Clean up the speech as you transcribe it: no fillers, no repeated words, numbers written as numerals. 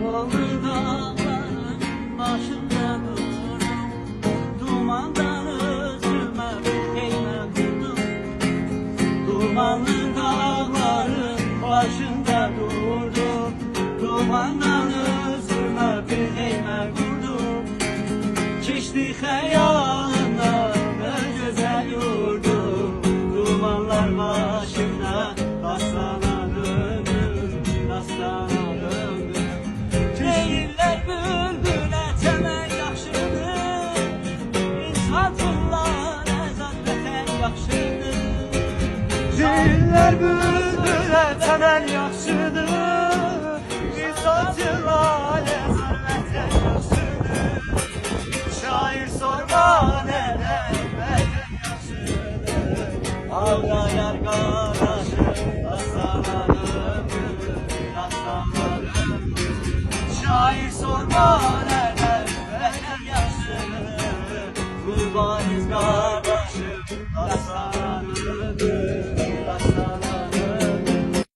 Dumanlı dağların başında durdum, dumandan özüme bir heyme kurdum. Dumanlı dağların başında durdum, dumandan özüme bir heyme kurdum. Geçti hayalımdan bir güzel yurdum, dumanlar başına dastana döndüm, dastana döndüm. Deyirlər bülbülə çəmən yaxşıdır, insafınla nəzat vətən yaxşıdır. Deyirlər bülbülə çəmən yaxşıdır, insafınla nəzat vətən yaxşıdır. Şair sorma nədən vətən yaxşıdır, ağlayar qardaşım dastana döndüm, dastana döndüm. Şair sorma nereden vətən yaxşıdır, Qurbanız